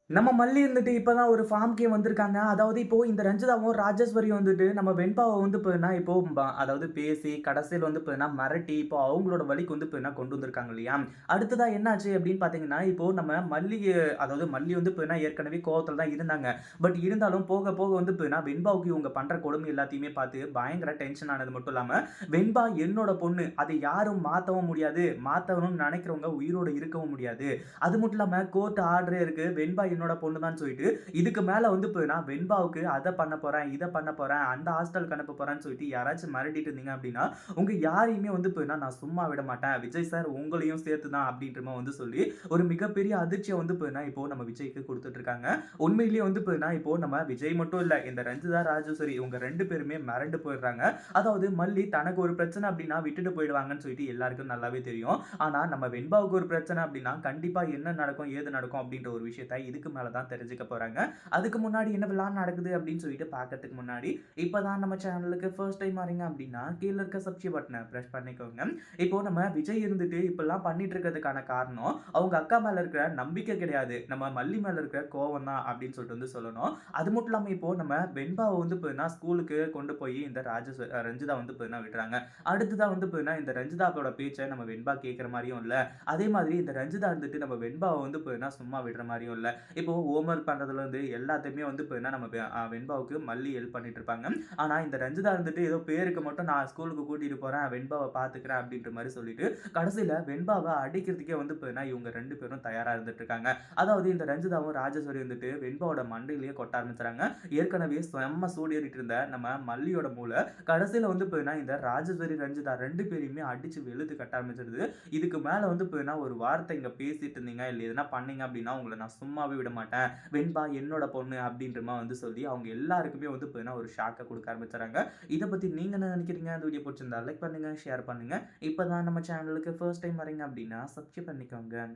நம்ம மல்லி இருந்துட்டு இப்பதான் ஒரு ஃபார்ம்க்கே வந்திருக்காங்க. அதாவது இப்போ இந்த ரஞ்சிதாவும், ராஜேஸ்வரியும் வந்துட்டு நம்ம வெண்பாவ வந்து பார்த்தீங்கன்னா, இப்போ அதாவது பேசி கடைசியில வந்து பார்த்தீங்கன்னா மிரட்டி, இப்போ அவங்களோட வழிக்கு வந்து பார்த்தீங்கன்னா கொண்டு வந்திருக்காங்க இல்லையா? அடுத்ததா என்னாச்சு அப்படின்னு பார்த்தீங்கன்னா, இப்போ நம்ம அதாவது மல்லி வந்து பார்த்தீங்கன்னா ஏற்கனவே கோவத்துல தான் இருந்தாங்க. பட் இருந்தாலும் போக போக வந்து பார்த்தீங்கன்னா, வெண்பாவுக்கு இவங்க பண்ற கொடுமை எல்லாத்தையுமே பார்த்து பயங்கர டென்ஷன் ஆனது மட்டும் இல்லாம, வெண்பா என்னோட பொண்ணு. அதை யாரும் மாத்தவும் முடியாது. மாத்தணும்னு நினைக்கிறவங்க உயிரோட இருக்கவும் முடியாது. அது மட்டும் இல்லாம கோர்ட் ஆர்டரே இருக்கு. வெண்பா என்னோட பொண்ணு தான் சொல்லிட்டு, இதுக்கு மேல வந்து போய்னா வெண்பாவுக்கு அத பண்ண போறேன், இத பண்ண போறேன், அந்த ஹாஸ்டலுக்கு அனுப்ப போறேன்னு சொல்லிட்டு யாராச்சும் மிரட்டிட்டு இருந்தீங்க அப்படின்னா, உங்க யாரையுமே வந்து போய்னா நான் சும்மா விட மாட்டேன். விஜய் சார் உங்களையும் சேர்த்து தான் அப்படின்ற மாரி வந்து சொல்லி, ஒரு மிகப்பெரிய அதிர்ச்சிய வந்து போய்னா இப்போ நம்ம விஜய்க்கு குடுத்துட்டு இருக்காங்க. உண்மையிலேயே வந்து போய்னா இப்போ நம்ம விஜய் மட்டும் இல்ல, இந்த ரஞ்சிதா, ராஜேஸ்வரி இவங்க 2 பேருமே மிரண்டு போயிடுறாங்க. அதாவது மல்லி தனக்கு ஒரு பிரச்சனை அப்படின்னா விட்டுட்டு போயிடுவாங்கன்னு சொல்லிட்டு எல்லாருக்கும் நல்லாவே தெரியும். ஆனா நம்ம வெண்பாவுக்கு ஒரு பிரச்சனை அப்படின்னா கண்டிப்பா என்ன நடக்கும், ஏது நடக்கும் அப்படின்ற ஒரு விஷயத்த இதுக்கு மேல தான் தெரிஞ்சுக்க போறாங்க. அதுக்கு முன்னாடி என்னவெல்லாம் நடக்குது அப்படின்னு சொல்லிட்டு பார்க்கறதுக்கு முன்னாடி, இப்பதான் நம்ம சேனலுக்கு ஃபர்ஸ்ட் டைம் வரீங்க அப்படின்னா, கீழ இருக்க சப்ஸ்கிரைப் பட்டன பிரஸ் பண்ணிக்கோங்க. இப்போ நம்ம விஜய் இருந்துட்டு இப்படிலாம் பண்ணிட்டு இருக்கிறதுக்கான காரணம், அவங்க அக்கா மேல இருக்கிற நம்பிக்கை கிடையாது. நம்ம மல்லி மேல இருக்கிற கோவம் தான் அப்படின்னு சொல்லிட்டு வந்து சொல்லணும். அது மட்டும் இல்லாம இப்போ நம்ம வெண்பாவ வந்து பார்த்தீங்கன்னா, ஸ்கூலுக்கு கொண்டு போய் இந்த ரஞ்சிதா வந்து பார்த்தீங்கன்னா விடுறாங்க. அடுத்ததா வந்து பார்த்தீங்கன்னா, இந்த ரஞ்சிதாவோட பேச்ச நம்ம வெண்பா கேட்கிற மாரியும் இல்ல. அதே மாதிரி இந்த ரஞ்சிதா இருந்துட்டு நம்ம வெண்பாவ வந்து பார்த்தீங்கன்னா, சும்மா விடுற மாரியும் இல்ல. இப்போ ஹோம் ஒர்க் பண்றதுலருந்து எல்லாத்தையுமே வந்து பார்த்தீங்கன்னா, நம்ம வெண்பாவுக்கு மல்லி ஹெல்ப் பண்ணிட்டு இருப்பாங்க. ஆனா இந்த ரஞ்சிதா இருந்துட்டு ஏதோ பேருக்கு மட்டும் நான் ஸ்கூலுக்கு கூட்டிட்டு போறேன், வெண்பாவ பார்த்துக்கிறேன் அப்படின்ற மாரி சொல்லிட்டு, கடைசியில வெண்பாவ அடிக்கிறதுக்கே வந்து பார்த்தீங்கன்னா, இவங்க 2 பேரும் தயாரா இருந்துட்டு இருக்காங்க. அதாவது இந்த ரஞ்சிதாவும், ராஜேஸ்வரி வந்துட்டு வெண்பாவோட மண்டையிலேயே கொட்ட ஆரம்பிச்சுறாங்க. ஏற்கனவே செம்ம சூடு ஏறிட்டு இருந்த நம்ம மல்லியோட மூளை, கடைசியில வந்து பார்த்தீங்கன்னா, இந்த ராஜேஸ்வரி, ரஞ்சிதா 2 பேரையுமே அடிச்சு வெளுத்து கட்ட ஆரம்பிச்சிடுது. இதுக்கு மேல வந்து பார்த்தீங்கன்னா, ஒரு வார்த்தை இங்க பேசிட்டு இருந்தீங்க, இல்ல எதுனா பண்ணீங்க அப்படின்னா, உங்கள நான் சும்மாவே விட மாட்டேன். வெண்பா என்னோட பொண்ணு அப்படின்ற மாரி வந்து சொல்லி, அவங்க எல்லாருக்குமே வந்து பார்த்தீங்கன்னா, ஒரு ஷாக்க குடுக்க ஆரம்பிச்சுறாங்க. இத பத்தி நீங்க என்ன நினைக்கிறீங்க? இந்த வீடியோ புடிச்சிருந்தா லைக் பண்ணுங்க, ஷேர் பண்ணுங்க. இப்பதான் நம்ம சேனலுக்கு ஃபர்ஸ்ட் டைம் வரீங்க அப்படின்னா, சப்ஸ்கிரைப் பண்ணிக்கோங்க.